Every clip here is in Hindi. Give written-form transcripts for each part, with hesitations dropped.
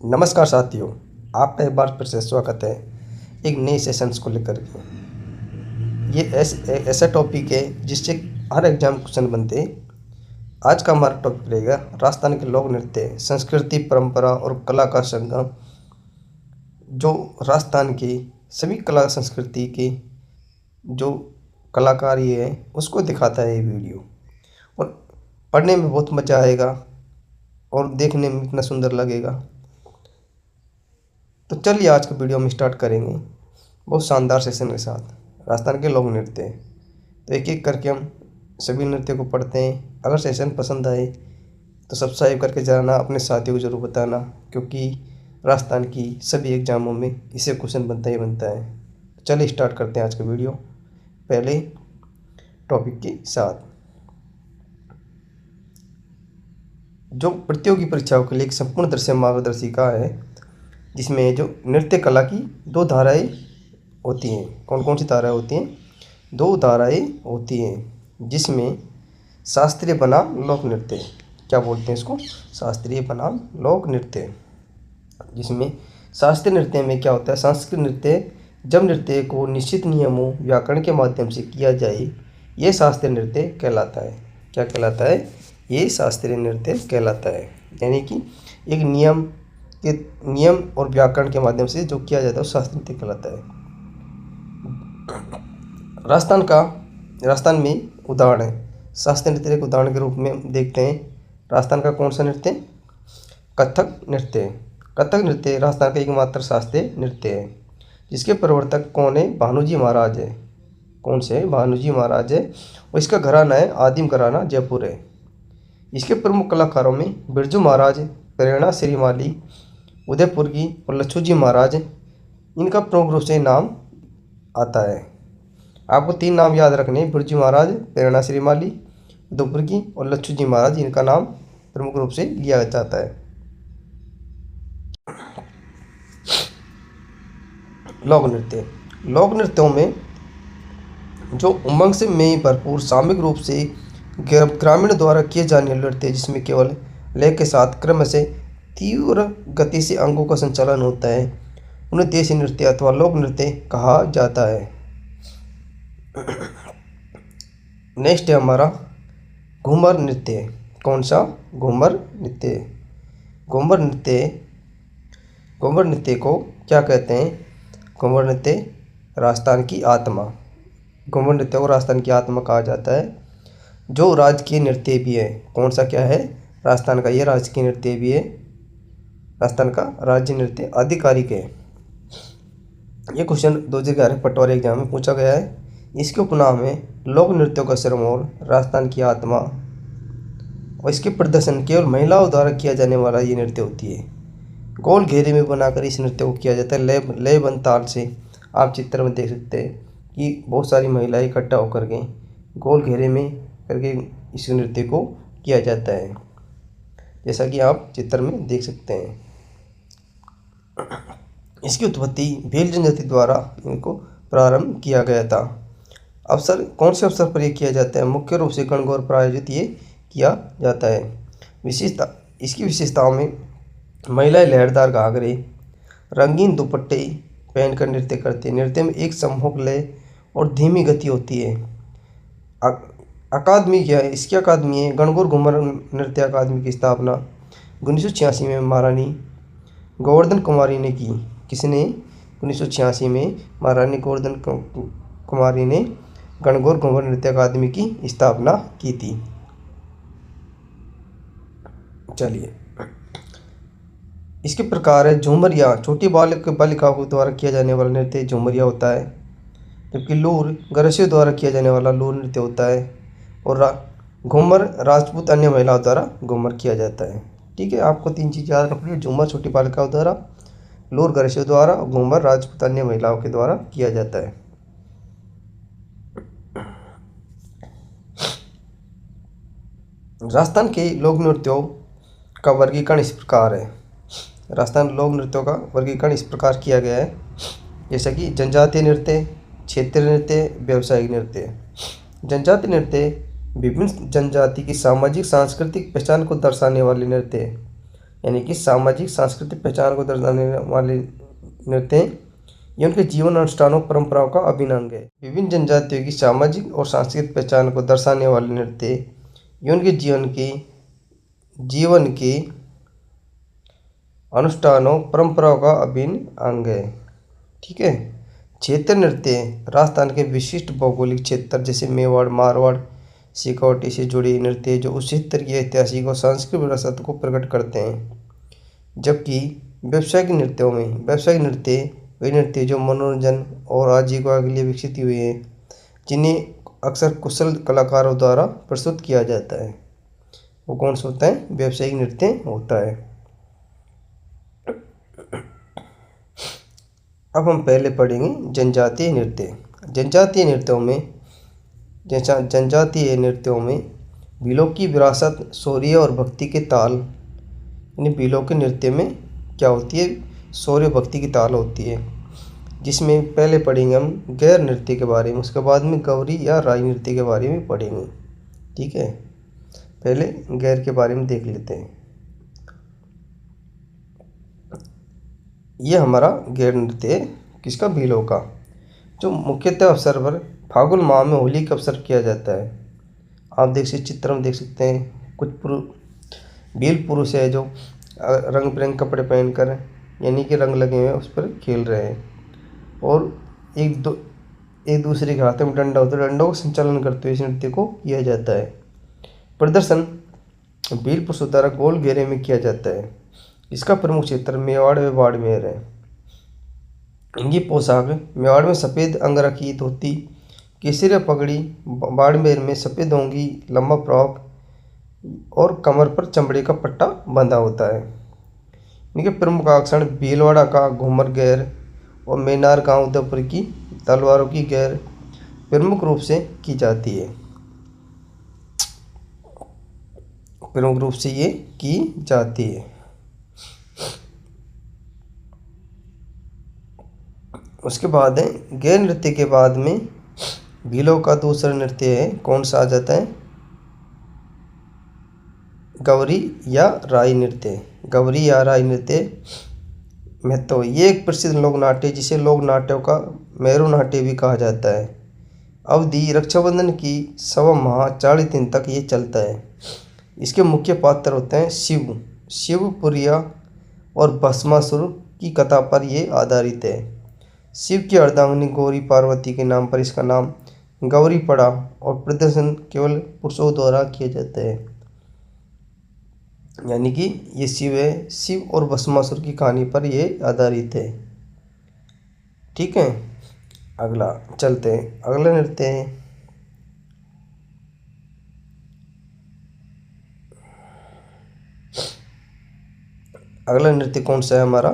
नमस्कार साथियों, आपका एक बार फिर से स्वागत है एक नए सेशंस को लेकर के। ये ऐसा टॉपिक है जिससे हर एग्जाम क्वेश्चन बनते हैं। आज का हमारा टॉपिक रहेगा राजस्थान के लोक नृत्य, संस्कृति, परंपरा और कला का संगम। जो राजस्थान की सभी कला संस्कृति के जो कलाकारी है उसको दिखाता है ये वीडियो। और पढ़ने में बहुत मज़ा आएगा और देखने में इतना सुंदर लगेगा। तो चलिए आज के वीडियो में स्टार्ट करेंगे बहुत शानदार सेशन के साथ राजस्थान के लोक नृत्य। तो एक एक करके हम सभी नृत्य को पढ़ते हैं। अगर सेशन पसंद आए तो सब्सक्राइब करके जाना, अपने साथियों को जरूर बताना, क्योंकि राजस्थान की सभी एग्जामों में इसे क्वेश्चन बनता ही बनता है। चलिए स्टार्ट करते हैं आज का वीडियो पहले टॉपिक के साथ। जो प्रतियोगी परीक्षाओं के लिए एक संपूर्ण दृश्य मार्गदर्शिका है, जिसमें जो नृत्य कला की दो धाराएं होती हैं। कौन कौन सी धाराएं होती हैं? दो धाराएं होती हैं, जिसमें शास्त्रीय बनाम लोक नृत्य, क्या बोलते हैं इसको? शास्त्रीय बनाम लोक नृत्य। जिसमें शास्त्रीय नृत्य में क्या होता है? सांस्कृतिक नृत्य, जब नृत्य को निश्चित नियमों व्याकरण के माध्यम से किया जाए, ये शास्त्रीय नृत्य कहलाता है। क्या कहलाता है? ये शास्त्रीय नृत्य कहलाता है। यानी कि एक नियम और व्याकरण के माध्यम से जो किया जाता है वो शास्त्रीय नृत्य कहलाता है। राजस्थान में उदाहरण है शास्त्रीय नृत्य के उदाहरण के रूप में देखते हैं। राजस्थान का कौन सा नृत्य? कथक नृत्य। कथक नृत्य राजस्थान का एकमात्र शास्त्रीय नृत्य है, जिसके प्रवर्तक कौन है? भानुजी महाराज है। कौन से? भानुजी महाराज है। और इसका घराना है आदिम घराना जयपुर है। इसके प्रमुख कलाकारों में बिरजू महाराज, प्रेरणा श्रीमाली उदयपुर की और लच्छू जी महाराज, इनका प्रमुख रूप से नाम आता है। आपको तीन नाम याद रखने हैं: बिरजू महाराज, प्रेरणा श्रीमाली उदयपुर की और लच्छू जी महाराज। इनका नाम प्रमुख रूप से लिया जाता है। लोक नृत्य। लोक नृत्यों में जो उमंग से में भरपूर सामूहिक रूप से ग्रामीण द्वारा किए जाने वाले नृत्य, जिसमें केवल लय के साथ क्रम से तीव्र गति से अंगों का संचालन होता है, उन्हें देसी नृत्य अथवा लोक नृत्य कहा जाता है। नेक्स्ट है हमारा घूमर नृत्य। कौन सा? घूमर नृत्य। घूमर नृत्य को क्या कहते हैं? घूमर नृत्य राजस्थान की आत्मा। घूमर नृत्य को राजस्थान की आत्मा कहा जाता है, जो राजकीय नृत्य भी है। कौन सा? क्या है? राजस्थान का ये राजकीय नृत्य भी है। राजस्थान का राज्य नृत्य आधिकारिक है। ये क्वेश्चन 2011 पटवारी एग्जाम में पूछा गया है। इसके उपनाम है लोक नृत्यों का सिरमौर, राजस्थान की आत्मा। और इसके प्रदर्शन केवल महिलाओं द्वारा किया जाने वाला ये नृत्य होती है। गोल घेरे में बनाकर इस नृत्य को किया जाता है। लयबद्ध ताल से आप चित्र में देख सकते हैं कि बहुत सारी महिलाएं इकट्ठा होकर के गोल घेरे में करके इस नृत्य को किया जाता है, जैसा कि आप चित्र में देख सकते हैं। इसकी उत्पत्ति भील जनजाति द्वारा इनको प्रारंभ किया गया था। कौन से अवसर पर यह किया जाता है? मुख्य रूप से गणगौर पर आयोजित ये किया जाता है। इसकी विशेषताओं में महिलाएं लहरदार घाघरे, रंगीन दुपट्टे पहनकर नृत्य करते हैं। नृत्य में एक सम्मोहक लय और धीमी गति होती है। अकादमी क्या है? इसकी अकादमी है गणगौर घूमर नृत्य अकादमी की स्थापना 1986 में महारानी गोवर्धन कुमारी ने की। किसने? 1986 में महारानी गोवर्धन कुमारी ने गणगौर घूमर नृत्य अकादमी की स्थापना की थी। चलिए, इसके प्रकार है झूमरिया। छोटी बालिकाओं के द्वारा किया जाने वाला नृत्य झूमरिया होता है, जबकि लूर गरसियों द्वारा किया जाने वाला लूर नृत्य होता है। और घूमर राजपूत अन्य महिलाओं द्वारा घूमर किया जाता है। ठीक है, आपको तीन चीज़ याद रखनी है: झूमर छोटी बालिकाओं द्वारा, लूर गरसियों द्वारा, घूमर राजपूत अन्य महिलाओं के द्वारा किया जाता है। राजस्थान के लोक नृत्यों का वर्गीकरण इस प्रकार है। राजस्थान लोक नृत्यों का वर्गीकरण इस प्रकार किया गया है, जैसा कि जनजातीय नृत्य, क्षेत्रीय नृत्य, व्यावसायिक नृत्य। जनजातीय नृत्य विभिन्न जनजाति की सामाजिक सांस्कृतिक पहचान को दर्शाने वाले नृत्य है। यानी कि सामाजिक सांस्कृतिक पहचान को दर्शाने वाले नृत्य हैं। ये उनके जीवन अनुष्ठानों परंपराओं का अभिन्न अंग है। विभिन्न जनजातियों की सामाजिक और सांस्कृतिक पहचान को दर्शाने वाले नृत्य ये उनके जीवन के अनुष्ठानों परंपराओं का अभिन्न अंग है। ठीक है। क्षेत्र नृत्य राजस्थान के विशिष्ट भौगोलिक क्षेत्र जैसे मेवाड़, मारवाड़, सिकोटी से जुड़े नृत्य जो उस क्षेत्र की ऐतिहासिक और सांस्कृतिक विरासत को प्रकट करते हैं। जबकि व्यावसायिक नृत्य वे नृत्य जो मनोरंजन और आजीविका के लिए विकसित हुए हैं, जिन्हें अक्सर कुशल कलाकारों द्वारा प्रस्तुत किया जाता है। वो कौन सा होता है? व्यावसायिक नृत्य होता है। अब हम पहले पढ़ेंगे जनजातीय नृत्य। जनजातीय नृत्यों में भीलों की विरासत, शौर्य और भक्ति के ताल, यानी भीलों के नृत्य में क्या होती है? शौर्य भक्ति की ताल होती है। जिसमें पहले पढ़ेंगे हम गैर नृत्य के बारे में, उसके बाद में गौरी या राई नृत्य के बारे में पढ़ेंगे। ठीक है। पहले गैर के बारे में देख लेते हैं। ये हमारा गैर नृत्य है, किसका? भीलों का, जो मुख्यतः अवसर पर फागुन माह में होली के अवसर किया जाता है। आप चित्र में देख सकते हैं कुछ भील पुरुष है जो रंग बिरंगे कपड़े पहनकर, यानी कि रंग लगे हुए हैं, उस पर खेल रहे हैं और एक दूसरे के हाथ में डंडा होता है, डंडों का संचालन करते हुए इस नृत्य को किया जाता है। प्रदर्शन भील पुरुषों द्वारा गोल घेरे में किया जाता है। इसका प्रमुख क्षेत्र मेवाड़ व बाड़मेर है। इनकी पोशाक मेवाड़ में सफ़ेद अंगरखी धोती, केसरिया पगड़ी, बाड़मेर में सफ़ेद ओंगी, लंबा फ्रॉक और कमर पर चमड़े का पट्टा बंधा होता है। इनके प्रमुख आकर्षण भीलवाड़ा का घूमर गैर और मेनार गांव उदयपुर की तलवारों की गैर प्रमुख रूप से की जाती है। प्रमुख रूप से ये की जाती है। उसके बाद है गैर नृत्य के बाद में भीलों का दूसरा नृत्य है, कौन सा आ जाता है? गौरी या राई नृत्य। गौरी या राई नृत्य महत्व, ये एक प्रसिद्ध लोक नाट्य जिसे लोक नाट्यों का मेरू नाट्य भी कहा जाता है। अवधि रक्षाबंधन की सवा माह 40 दिन तक ये चलता है। इसके मुख्य पात्र होते हैं शिवपुरिया और भस्मासुर की कथा पर ये आधारित है। शिव की अर्धांगिनी गौरी पार्वती के नाम पर इसका नाम गौरी पड़ा और प्रदर्शन केवल पुरुषों द्वारा किया जाता है, यानी कि ये शिव और भस्मासुर की कहानी पर ये आधारित है। ठीक है। अगला चलते हैं, अगला नृत्य है अगला नृत्य कौन सा है हमारा?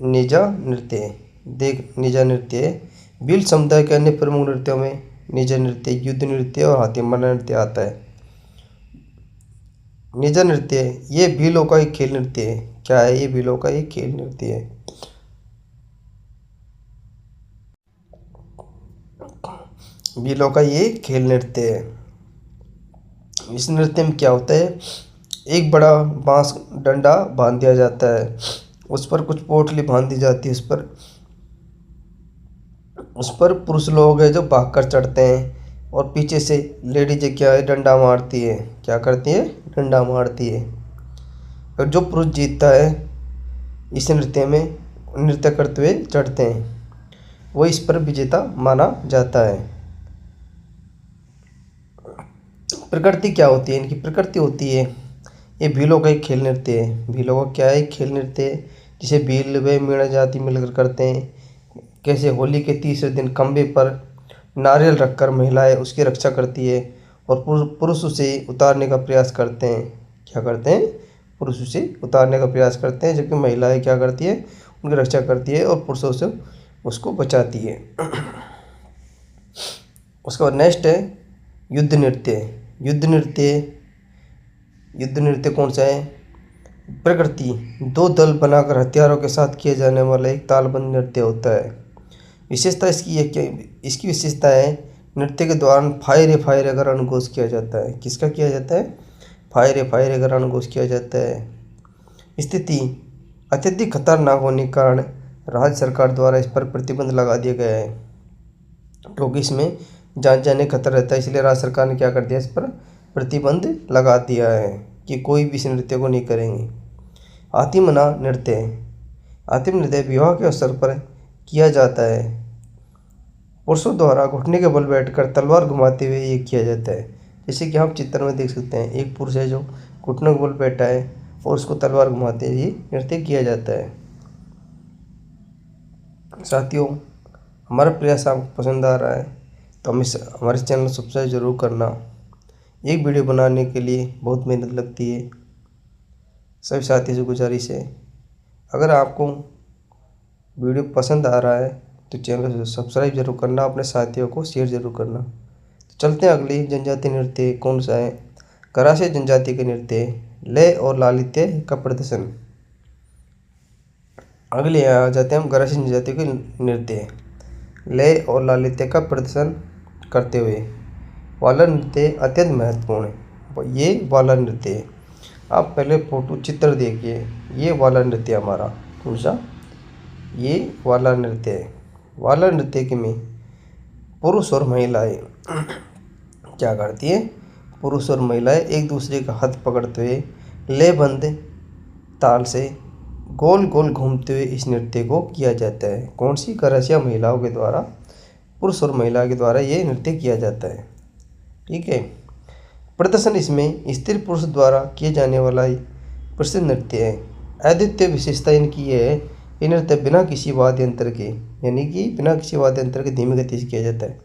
निजा नृत्य। निजा नृत्य भील समुदाय के अन्य प्रमुख नृत्यों में निजा नृत्य, युद्ध नृत्य और हाथीमारा नृत्य आता है। निजा नृत्य ये भीलों का एक खेल नृत्य है। क्या है? ये भीलों का एक खेल नृत्य है। भीलों का ये खेल नृत्य है। इस नृत्य में क्या होता है? एक बड़ा बांस डंडा बांध दिया जाता है, उस पर कुछ पोटली बांध दी जाती है, उस पर पुरुष लोग हैं जो भागकर चढ़ते हैं और पीछे से लेडीज क्या है? डंडा मारती है। क्या करती है? डंडा मारती है। और जो पुरुष जीतता है इस नृत्य में नृत्य करते हुए चढ़ते हैं, वो इस पर विजेता माना जाता है। प्रकृति क्या होती है? इनकी प्रकृति होती है, ये भीलों का एक खेल नृत्य है। भीलों का क्या है? एक खेल नृत्य है जिसे भील व मीणा जाति मिलकर करते हैं। कैसे? होली के तीसरे दिन खंभे पर नारियल रखकर महिलाएं उसकी रक्षा करती है और पुरुष उसे उतारने का प्रयास करते हैं। क्या करते हैं? पुरुष उसे उतारने का प्रयास करते हैं, जबकि महिलाएं क्या करती है? उनकी रक्षा करती है और पुरुषों से उसको बचाती है। उसके बाद नेक्स्ट है युद्ध नृत्य। युद्ध नृत्य कौन सा है? प्रकृति दो दल बनाकर हथियारों के साथ किया जाने वाला एक तालबद्ध नृत्य होता है। विशेषता इसकी विशेषता है नृत्य के दौरान फायर का रणघोष किया जाता है। किसका किया जाता है? फायर का रणघोष किया जाता है। स्थिति अत्यधिक खतरनाक होने के कारण राज्य सरकार द्वारा इस पर प्रतिबंध लगा दिया गया है, क्योंकि इसमें जान जाने का खतरा रहता है। इसलिए राज्य सरकार ने क्या कर दिया, इस पर प्रतिबंध लगा दिया है कि कोई भी इस नृत्य को नहीं करेंगे। आतिमना नृत्य, आतिम नृत्य विवाह के अवसर पर किया जाता है। पुरुषों द्वारा घुटने के बल बैठकर तलवार घुमाते हुए ये किया जाता है। जैसे कि आप चित्र में देख सकते हैं, एक पुरुष है जो घुटनों के बल बैठा है और उसको तलवार घुमाते हुए नृत्य किया जाता है। साथियों, हमारा प्रयास आपको पसंद आ रहा है तो हमारे चैनल सब्सक्राइब जरूर करना। एक वीडियो बनाने के लिए बहुत मेहनत लगती है। सभी साथियों से गुजारिश है, अगर आपको वीडियो पसंद आ रहा है तो चैनल सब्सक्राइब जरूर करना, अपने साथियों को शेयर जरूर करना। तो चलते हैं अगली जनजातीय नृत्य कौन सा है। करासी जनजाति के नृत्य लय और लालित्य का प्रदर्शन। अगले आ जाते हैं हम गरासी जनजाति के नृत्य लय और लालित्य का प्रदर्शन करते हुए। वाला नृत्य अत्यंत महत्वपूर्ण है। ये वाला नृत्य है। आप पहले फोटो चित्र देखिए, ये वाला नृत्य हमारा कौन सा, ये वाला नृत्य है। वाला नृत्य के में पुरुष और महिलाएं क्या करती है, पुरुष और महिलाएं एक दूसरे का हाथ पकड़ते हुए लयबद्ध ताल से गोल गोल घूमते हुए इस नृत्य को किया जाता है। कौन सी, गरासिया महिलाओं के द्वारा, पुरुष और महिला के द्वारा ये नृत्य किया जाता है। ठीक है। प्रदर्शन इसमें स्त्री पुरुष द्वारा किए जाने वाला प्रसिद्ध नृत्य है। अद्वितीय विशेषता इनकी ये है, ये नृत्य बिना किसी वाद्य यंत्र के, यानी कि बिना किसी वाद्य यंत्र के धीमी गति से किया जाता है,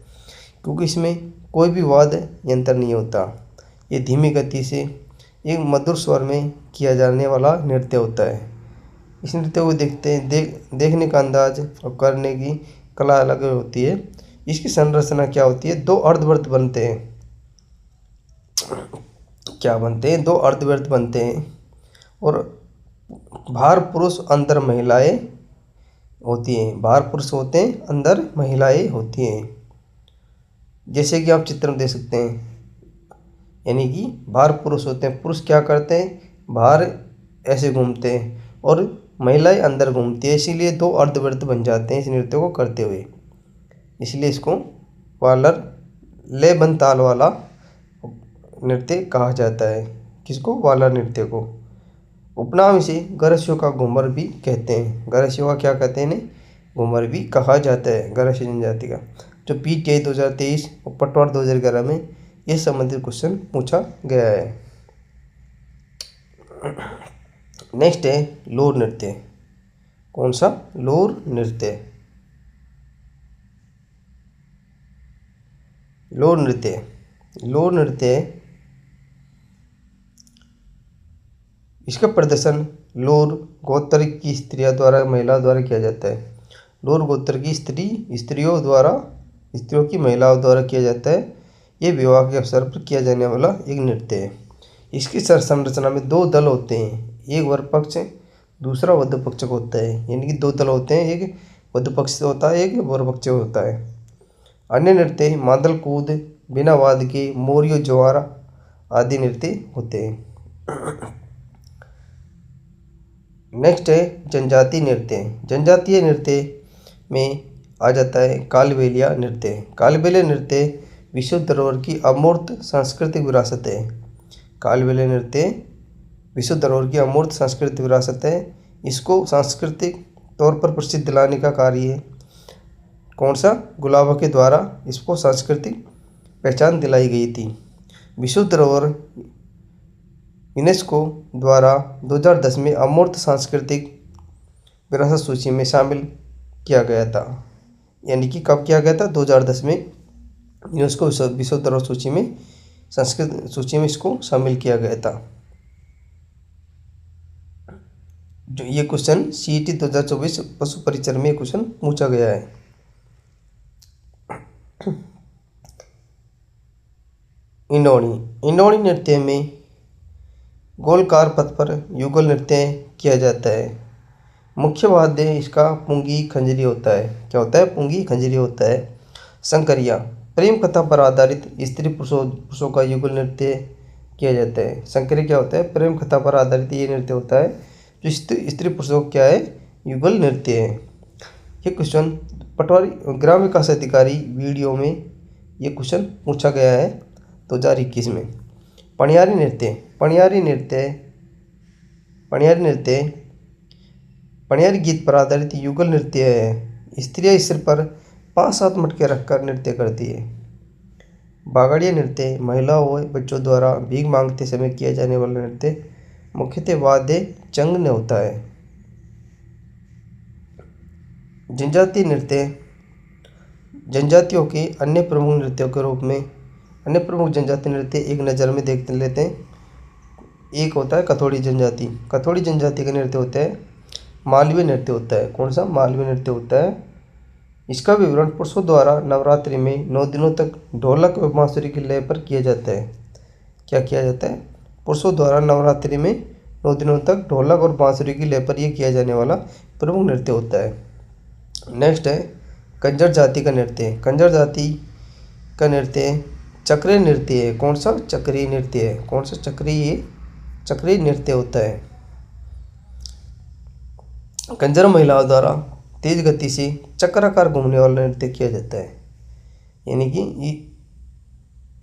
क्योंकि इसमें कोई भी वाद्य यंत्र नहीं होता। ये धीमी गति से एक मधुर स्वर में किया जाने वाला नृत्य होता है। इस नृत्य को देखने का अंदाज और करने की कला अलग होती है। इसकी संरचना क्या होती है, दो अर्धवृत्त बनते हैं। क्या बनते हैं, दो अर्धवृत्त बनते हैं और बाहर पुरुष अंदर महिलाएं होती हैं। बाहर पुरुष होते हैं, अंदर महिलाएं होती हैं। जैसे कि आप चित्र में देख सकते हैं, यानी कि बाहर पुरुष होते हैं, पुरुष क्या करते हैं, बाहर ऐसे घूमते हैं और महिलाएं अंदर घूमती है, इसीलिए दो अर्धवृत्त बन जाते हैं इस नृत्य को करते हुए। इसलिए इसको वालर लयबद्ध ताल वाला नृत्य कहा जाता है। किसको, वालर नृत्य को। उपनाम इसे गरासियों का घूमर भी कहते हैं। गरासियों का क्या कहते हैं इन्हें, घूमर भी कहा जाता है गरासी जनजाति का। जो PTI 2023 और पटवार 2011 में ये संबंधित क्वेश्चन पूछा गया है। नेक्स्ट है लोर नृत्य। कौन सा, लोर नृत्य। लोर नृत्य, लोर नृत्य इसका प्रदर्शन लोर गोत्र की स्त्रियों द्वारा, महिलाओं द्वारा किया जाता है। लोर गोत्र की स्त्रियों की महिलाओं द्वारा किया जाता है। ये विवाह के अवसर पर किया जाने वाला एक नृत्य है। इसकी संरचना में दो दल होते हैं, एक वर पक्ष दूसरा वध पक्ष होता है। यानी कि दो दल होते हैं, एक वध पक्ष होता है, एक वर पक्ष होता है। अन्य नृत्य मादल कूद, बिना वाद के, मोरियो ज्वार आदि नृत्य होते हैं। नेक्स्ट है जनजातीय नृत्य। जनजातीय नृत्य में आ जाता है कालबेलिया नृत्य। कालबेलिया नृत्य विश्व धरोहर की अमूर्त सांस्कृतिक विरासत है। कालबेलिया नृत्य विश्व धरोहर की अमूर्त सांस्कृतिक विरासत है। इसको सांस्कृतिक तौर पर प्रसिद्ध दिलाने का कार्य है कौन सा, गुलाबा के द्वारा इसको सांस्कृतिक पहचान दिलाई गई थी। विश्व धरोहर यूनेस्को द्वारा 2010 में अमूर्त सांस्कृतिक विरासत सूची में शामिल किया गया था। यानी कि कब किया गया था, 2010 में यूनेस्को विश्व धरोहर सूची में, संस्कृत सूची में इसको शामिल किया गया था। जो ये क्वेश्चन CET 2024 पशु परिचर में क्वेश्चन पूछा गया है। इंडोनी नृत्य में गोलकार पथ पर युगल नृत्य किया जाता है। मुख्य वाद्य इसका पुंगी खंजरी होता है। क्या होता है, पुंगी खंजरी होता है। शंकरिया प्रेम कथा पर आधारित स्त्री पुरुषों का युगल नृत्य किया जाता है। शंकरी क्या होता है, प्रेम कथा पर आधारित ये नृत्य होता है जो स्त्री पुरुषों का क्या है, युगल नृत्य है। ये क्वेश्चन पटवारी ग्राम विकास अधिकारी वीडियो में ये क्वेश्चन पूछा गया है 2021 में। पणियारी नृत्य, पणियारी गीत पर आधारित युगल नृत्य है। स्त्रियां सिर पर 5-7 मटके रखकर नृत्य करती है। बागड़िया नृत्य महिलाओं व बच्चों द्वारा भीख मांगते समय किया जाने वाला नृत्य मुख्यतः वाद्य चंग में होता है। जनजातीय नृत्य जनजातियों के अन्य प्रमुख नृत्यों के रूप में अन्य प्रमुख जनजातीय नृत्य एक नज़र में देख लेते हैं। एक होता है कथोड़ी जनजाति का नृत्य होता है मालवीय नृत्य होता है। कौन सा? मालवीय नृत्य होता है। इसका विवरण पुरुषों द्वारा नवरात्रि में 9 दिनों तक ढोलक और बांसुरी की लय पर किया जाता है। क्या किया जाता है? पुरुषों द्वारा नवरात्रि में 9 दिनों तक ढोलक और बांसुरी की लय पर यह किया जाने वाला प्रमुख नृत्य होता है। नेक्स्ट है कंजर जाति का नृत्य चक्रीय नृत्य है। कौन सा? चक्रीय नृत्य है। कौन सा? चक्रीय नृत्य होता है। कंजर महिलाओं द्वारा तेज गति से चक्राकार घूमने वाला नृत्य किया जाता है। यानी कि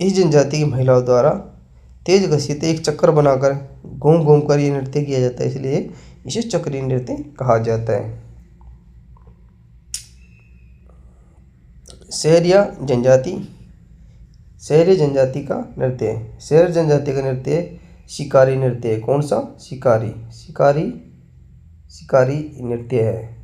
इस जनजाति की महिलाओं द्वारा तेज गति से एक चक्कर बनाकर घूम घूम कर ये नृत्य किया जाता है, इसलिए इसे चक्रीय नृत्य कहा जाता है। शहरिया जनजाति का नृत्य शिकारी नृत्य है। कौन सा? शिकारी नृत्य है।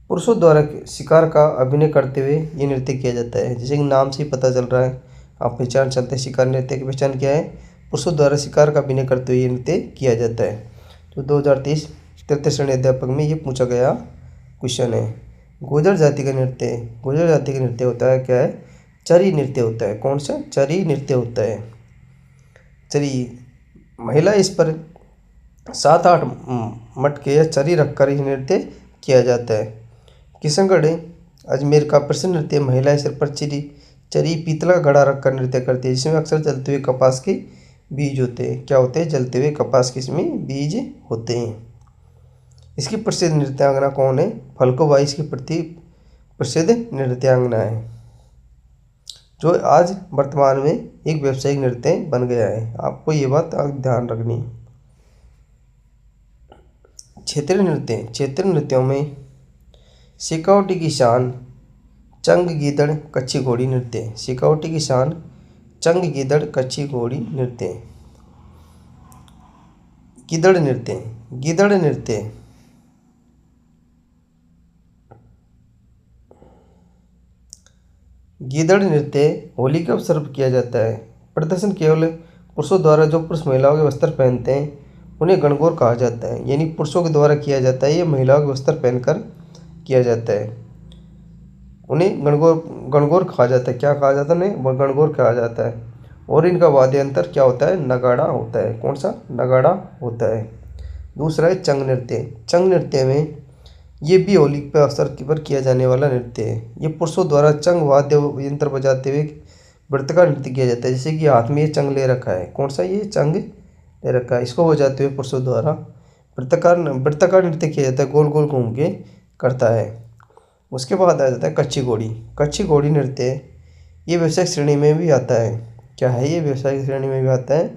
पुरुषों द्वारा शिकार का अभिनय करते हुए ये नृत्य किया जाता है। जैसे कि नाम से ही पता चल रहा है, आप पहचान चलते हैं शिकार नृत्य की पहचान क्या है? पुरुषों द्वारा शिकार का अभिनय करते हुए ये नृत्य किया जाता है। तो 2023 तृतीय श्रेणी अध्यापक में ये पूछा गया क्वेश्चन है। गुर्जर जाति का नृत्य होता है क्या है? चरी नृत्य होता है। कौन सा? चरी नृत्य होता है। महिला इस पर 7-8 मटके या चरी रखकर यह नृत्य किया जाता है। किशनगढ़ अजमेर का प्रसिद्ध नृत्य महिलाएं सिर पर चरी पीतल का घड़ा रखकर नृत्य करती है, जिसमें अक्सर जलते हुए कपास के बीज होते हैं। क्या होते हैं? जलते हुए कपास के इसमें बीज होते हैं। इसकी प्रसिद्ध नृत्यांगना कौन है? फल्गुबाई इसकी प्रसिद्ध नृत्यांगना है, जो आज वर्तमान में एक व्यावसायिक नृत्य बन गया है। आपको ये बात ध्यान रखनी है। क्षेत्रीय नृत्यों में सिकौटी की शान चंग गीदड़ कच्ची घोड़ी नृत्य। गीदड़ नृत्य होली के अवसर पर किया जाता है। प्रदर्शन केवल पुरुषों द्वारा जो पुरुष महिलाओं के वस्त्र पहनते हैं उन्हें गणगौर कहा जाता है। यानी पुरुषों के द्वारा किया जाता है, ये महिलाओं के वस्त्र पहनकर किया जाता है, उन्हें गणगौर कहा जाता है। क्या कहा जाता है? उन्हें गणगौर कहा जाता है। और इनका वाद्य यंत्र क्या होता है? नगाड़ा होता है। कौन सा? नगाड़ा होता है। दूसरा है चंग नृत्य में ये भी होली के अवसर पर किया जाने वाला नृत्य है। ये पुरुषों द्वारा चंग वाद्य यंत्र बजाते हुए वृत्तकार नृत्य किया जाता है। जैसे कि हाथ में ये चंग ले रखा है। कौन सा? ये चंग ले रखा है, इसको बजाते हुए पुरुषों द्वारा वृत्तकार नृत्य किया जाता है, गोल गोल घूम के करता है। उसके बाद आ जाता है कच्ची घोड़ी नृत्य। ये व्यवसायिक श्रेणी में भी आता है। क्या है? ये व्यवसायिक श्रेणी में भी आता है।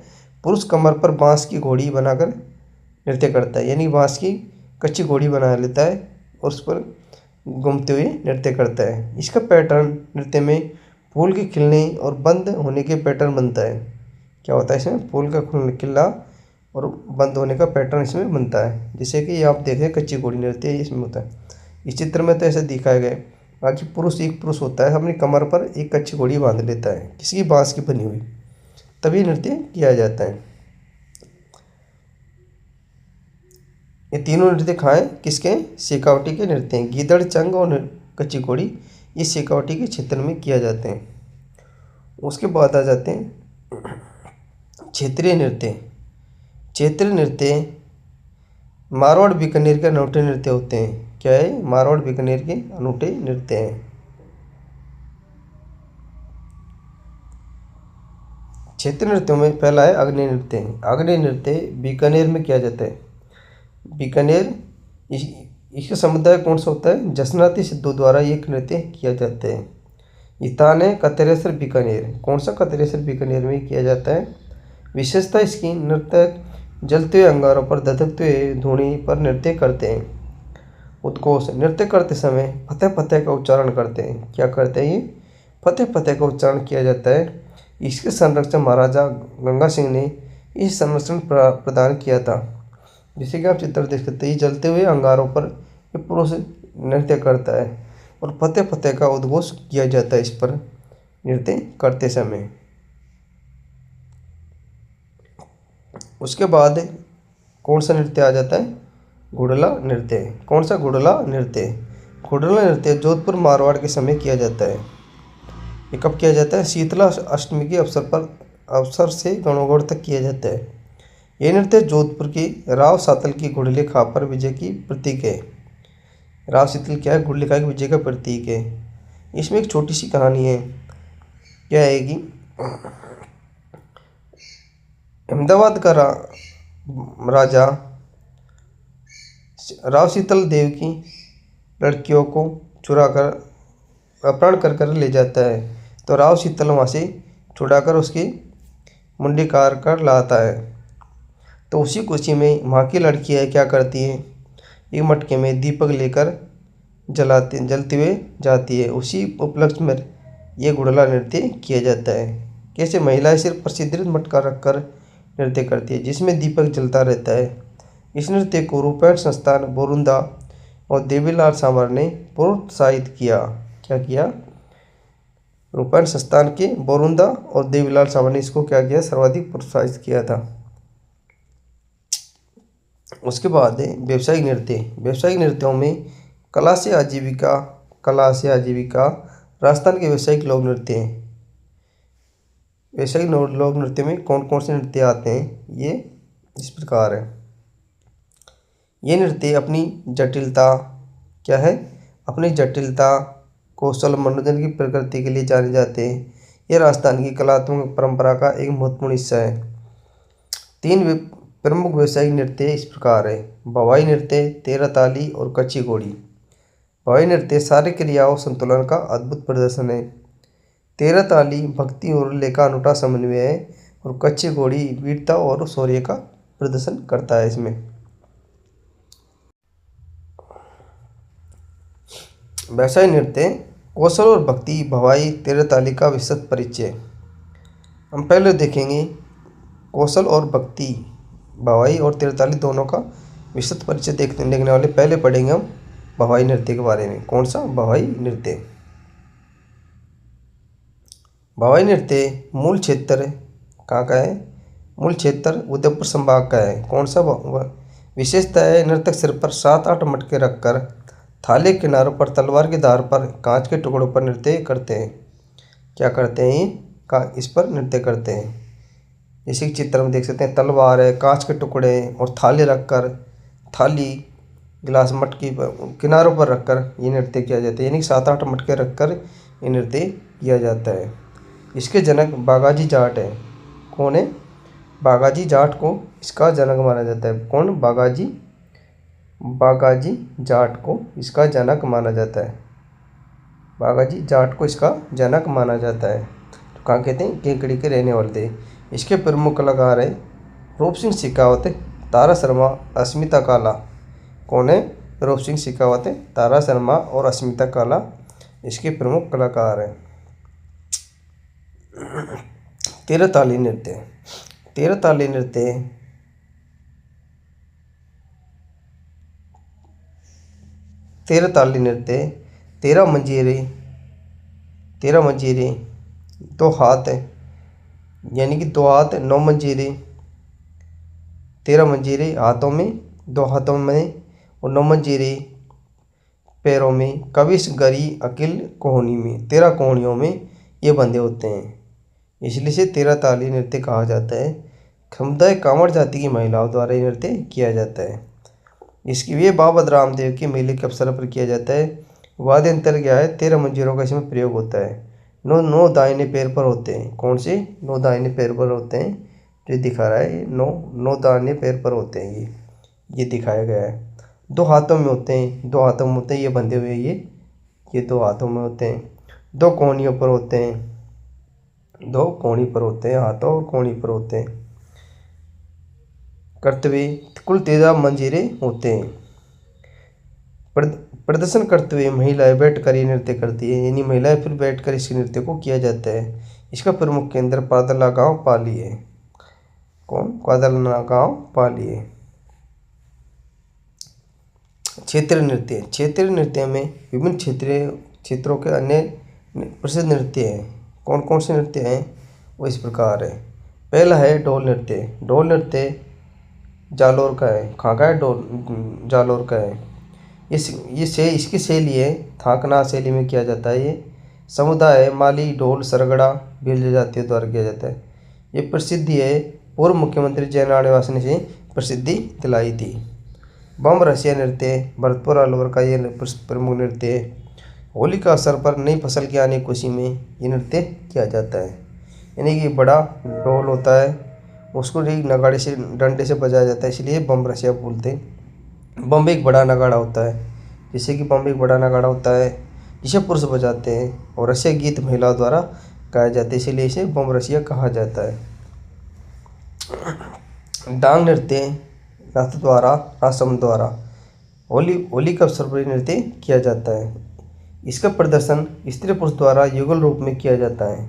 पुरुष कमर पर बांस की घोड़ी बनाकर नृत्य करता है, यानी बांस की कच्ची घोड़ी बना लेता है और उस पर घूमते हुए नृत्य करता है। इसका पैटर्न नृत्य में फूल के खिलने और बंद होने के पैटर्न बनता है। क्या होता है इसमें? फूल का खिलना और बंद होने का पैटर्न इसमें बनता है। जैसे कि आप देखें कच्ची घोड़ी नृत्य इसमें होता है। इस चित्र में तो ऐसे दिखाए गए। बाकी एक पुरुष होता है, अपनी कमर पर एक कच्ची घोड़ी बांध लेता है, किसी बांस की बनी हुई, तभी नृत्य किया जाता है। ये तीनों नृत्य खाएं किसके? शेखावटी के नृत्य हैं। गीदड़, चंग और कच्ची घोड़ी ये शेखावटी के क्षेत्र में किया जाते हैं। उसके बाद आ जाते हैं क्षेत्रीय नृत्य मारवाड़ बीकानेर के अनूठे नृत्य होते हैं। क्या है? मारवाड़ बीकानेर के अनूठे नृत्य हैं। क्षेत्रीय नृत्यों में पहला है अग्नि नृत्य। बीकानेर में किया जाता है। बीकानेर। इसका समुदाय कौन सा होता है? जसनाती सिद्धों द्वारा ये नृत्य किया जाता है। स्थान है कतरेसर बीकानेर। कौन सा? कतरेसर बीकानेर में किया जाता है। विशेषता इसकी नर्तक जलते हुए अंगारों पर धधकते हुए धूनी पर नृत्य करते हैं। उद्घोष, नृत्य करते समय फतेह फतेह का उच्चारण करते हैं। क्या करते हैं ये? फतेह फतेह का उच्चारण किया जाता है। इसके संरक्षण महाराजा गंगा सिंह ने इस संरक्षण प्रदान किया था। जैसे कि आप चित्र देख सकते हैं, जलते हुए अंगारों पर ये पुरुष नृत्य करता है और फतेह फतेह का उद्घोष किया जाता है इस पर नृत्य करते समय। उसके बाद कौन सा नृत्य आ जाता है? घुड़ला नृत्य। कौन सा? घुड़ला नृत्य। घुड़ला नृत्य जोधपुर मारवाड़ के समय किया जाता है। ये कब किया जाता है? शीतला अष्टमी के अवसर से गणोगढ़ तक किया जाता है। यह नृत्य जोधपुर की राव सातल की घुड़ले खापर विजय की प्रतीक है। राव शीतल क्या है? घुड़ले खा की विजय का प्रतीक है। इसमें एक छोटी सी कहानी है। क्या है कि अहमदाबाद का राजा राव शीतल देव की लड़कियों को चुराकर अपहरण कर ले जाता है। तो राव शीतल वहाँ से छुड़ाकर उसकी मुंडी काट कर लाता है। तो उसी खुशी में वहाँ की लड़कियाँ क्या करती हैं? एक मटके में दीपक लेकर जलते हुए जाती है। उसी उपलक्ष्य में ये घुड़ला नृत्य किया जाता है। कैसे? महिलाएं सिर्फ प्रसिद्ध मटका रखकर नृत्य करती है जिसमें दीपक जलता रहता है। इस नृत्य को रूपैन संस्थान बोरुंदा और देवीलाल सावर ने प्रोत्साहित किया। क्या किया? रूपैन संस्थान के बोरुंदा और देवीलाल सावर ने इसको क्या किया? सर्वाधिक प्रोत्साहित किया था। उसके बाद व्यावसायिक नृत्य। व्यावसायिक नृत्यों में कला से आजीविका राजस्थान के व्यावसायिक लोक नृत्य हैं। व्यावसायिक लोक नृत्य में कौन कौन से नृत्य आते हैं? ये इस प्रकार है। ये नृत्य अपनी जटिलता क्या है? अपनी जटिलता, कौशल, मनोरंजन की प्रकृति के लिए जाने जाते हैं। यह राजस्थान की कलात्मक परंपरा का एक महत्वपूर्ण हिस्सा है। 3 प्रमुख व्यावसायिक नृत्य इस प्रकार है। भवाई नृत्य, तेरह ताली और कच्ची घोड़ी। भवाई नृत्य सारी क्रियाओं संतुलन का अद्भुत प्रदर्शन है। तेरह ताली भक्ति और लय का अनूठा समन्वय है और कच्ची घोड़ी वीरता और शौर्य का प्रदर्शन करता है। इसमें व्यावसायिक नृत्य कौशल और भक्ति, भवाई, तेरह ताली का विस्तृत परिचय। हम पहले देखेंगे कौशल और भक्ति, भवाई और तेरह ताली दोनों का विस्तृत परिचय देखने वाले। पहले पढ़ेंगे हम भवाई नृत्य के बारे में। कौन सा? भवाई नृत्य। भवाई नृत्य मूल क्षेत्र कहाँ का है? मूल क्षेत्र उदयपुर संभाग का है। कौन सा? विशेषता है नर्तक सिर पर 7-8 मटके रखकर थाली के किनारों पर तलवार की धार पर कांच के टुकड़ों पर नृत्य करते हैं। क्या करते हैं ये? इस पर नृत्य करते हैं। इसी चित्र में देख सकते हैं, तलवार है, कांच के टुकड़े और थाली रखकर, थाली गिलास मटकी पर किनारों पर रखकर ये नृत्य किया जाता है। यानी 7-8 मटके रखकर ये नृत्य किया जाता है। इसके जनक बागाजी जाट है। कौन है? बागाजी जाट को इसका जनक माना जाता है। कौन? बागाजी जाट को इसका जनक माना जाता है। बागाजी जाट को इसका जनक माना जाता है। तो कहाँ कहते हैं? केकड़ी के रहने वाले थे। इसके प्रमुख कलाकार हैं रूप सिंह शेखावत, तारा शर्मा, अस्मिता काला। कौन है? रूप सिंह शेखावत, तारा शर्मा और अस्मिता काला इसके प्रमुख कलाकार हैं। तेरह ताली नृत्य। तेरह ताली नृत्य तेरह मंजीरे, 2 हाथ यानी कि 2 हाथ 9 मंजीरे, 13 मंजीरे हाथों में, 2 हाथों में और 9 मंजीरे पैरों में, कविश गरी अकिल कोहनी में, 13 कोहनियों में ये बंधे होते हैं। इसलिए से 13 ताली नृत्य कहा जाता है। समुदाय कांवड़ जाति की महिलाओं द्वारा ये नृत्य किया जाता है। इसकी ये बाबा रामदेव के मेले के अवसर पर किया जाता है। वाद्य यंत्र क्या है? 13 मंजीरों का इसमें प्रयोग होता है। 9 दाहिने पैर पर होते हैं। कौन से? 9 दाहिने पैर पर होते हैं। जो दिखा रहा है 9 दाहिने पैर पर होते हैं। ये दिखाया गया है। 2 हाथों में होते हैं, 2 हाथों में होते हैं, ये बंधे हुए ये 2 हाथों में होते हैं। 2 कोहनियों पर होते हैं, 2 कोहनी पर होते हैं, हाथों और कोहनी पर होते हैं। करते हुए कुल 13 मंजीरे होते हैं। प्रदर्शन करते हुए महिलाएं बैठकर ये नृत्य करती है, यानी महिलाएं फिर बैठकर इस नृत्य को किया जाता है। इसका प्रमुख केंद्र पादला गांव पाली है। कौन? पादला गांव पाली है। क्षेत्रीय नृत्य, क्षेत्रीय नृत्य में विभिन्न क्षेत्रों के अन्य प्रसिद्ध नृत्य हैं। कौन कौन से नृत्य हैं? वो इस प्रकार है। पहला है ढोल नृत्य। ढोल नृत्य जालौर का है। कहाँ का है? जालौर का है। इसकी शैली है थाकना शैली में किया जाता है। ये समुदाय माली ढोल सरगड़ा भील जातियों द्वारा किया जाता है। ये प्रसिद्धि है पूर्व मुख्यमंत्री जयनारायण वास ने से प्रसिद्धि दिलाई थी। बम रसिया नृत्य भरतपुर अलवर का ये प्रमुख नृत्य है। होली का अवसर पर नई फसल के आने की खुशी में ये नृत्य किया जाता है। यानी कि बड़ा ढोल होता है, उसको एक नगाड़े से डंडे से बजाया जाता है, इसलिए बम रसिया बोलते हैं। बम एक बड़ा नगाड़ा होता है, जैसे कि बम एक बड़ा नगाड़ा होता है जिसे पुरुष बजाते हैं, और रसिया गीत महिलाओं द्वारा गाया जाता है, इसीलिए इसे बम रसिया कहा जाता है। डांग नृत्य नाथद्वारा रासम द्वारा होली का अवसर पर नृत्य किया जाता है। इसका प्रदर्शन स्त्री पुरुष द्वारा युगल रूप में किया जाता है।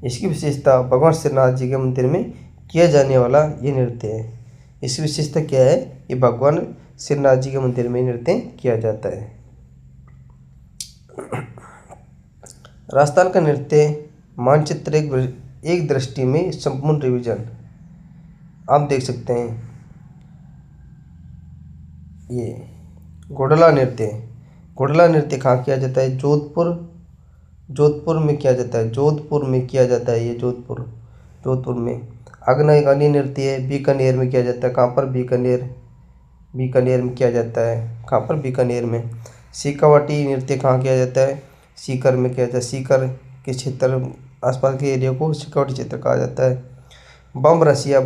इसकी विशेषता भगवान श्रीनाथ जी के मंदिर में किया जाने वाला ये नृत्य है। इसकी विशेषता क्या है? ये भगवान श्रीनाथ जी के मंदिर में नृत्य किया जाता है। राजस्थान का नृत्य मानचित्र एक दृष्टि में संपूर्ण रिवीजन आप देख सकते हैं। ये घोड़ला नृत्य, घोड़ला नृत्य कहाँ किया जाता है? जोधपुर में किया जाता है। जोधपुर में किया जाता है ये जोधपुर में। अग्नि नृत्य है बीकानेर में किया जाता है। कहाँ पर? बीकानेर में किया जाता है। कहाँ पर? बीकानेर में। सीकावटी नृत्य कहाँ किया जाता है? सीकर में किया जाता है। सीकर के क्षेत्र आसपास के एरिया को सीकावटी क्षेत्र कहा जाता है। बम रसिया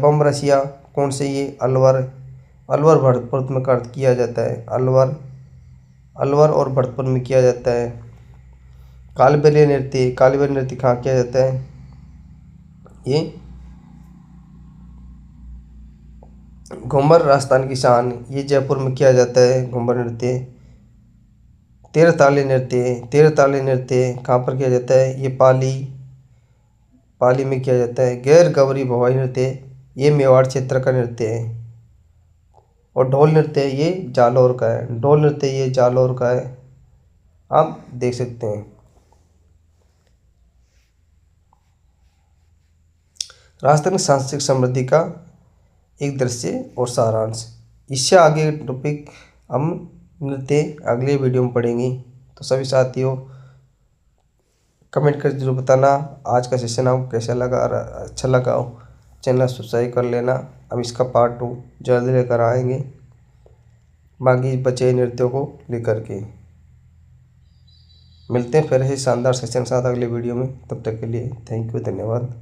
कौन से? ये अलवर भरतपुर में किया जाता है। अलवर और भरतपुर में किया जाता है। कालबेलिया नृत्य कहाँ किया जाता है? ये घूमर राजस्थान की शान, ये जयपुर में किया जाता है। घूमर नृत्य। तेरह ताली नृत्य कहाँ पर किया जाता है? ये पाली में किया जाता है। गैर गौरी भवाई नृत्य ये मेवाड़ क्षेत्र का नृत्य है। और ढोल नृत्य ये जालौर का है। आप देख सकते हैं। राजस्थान की सांस्कृतिक समृद्धि का एक दृश्य और सारांश। इससे आगे टॉपिक हम नृत्य अगले वीडियो में पढ़ेंगे। तो सभी साथियों कमेंट कर जरूर बताना आज का सेशन आपको कैसा लगा। अच्छा लगा हो चैनल सब्सक्राइब कर लेना। अब इसका पार्ट 2 जल्द लेकर आएंगे, बाकी बचे नृत्यों को लेकर के। मिलते हैं फिर ऐसे शानदार सेशन के साथ अगले वीडियो में। तब तक के लिए थैंक यू, धन्यवाद।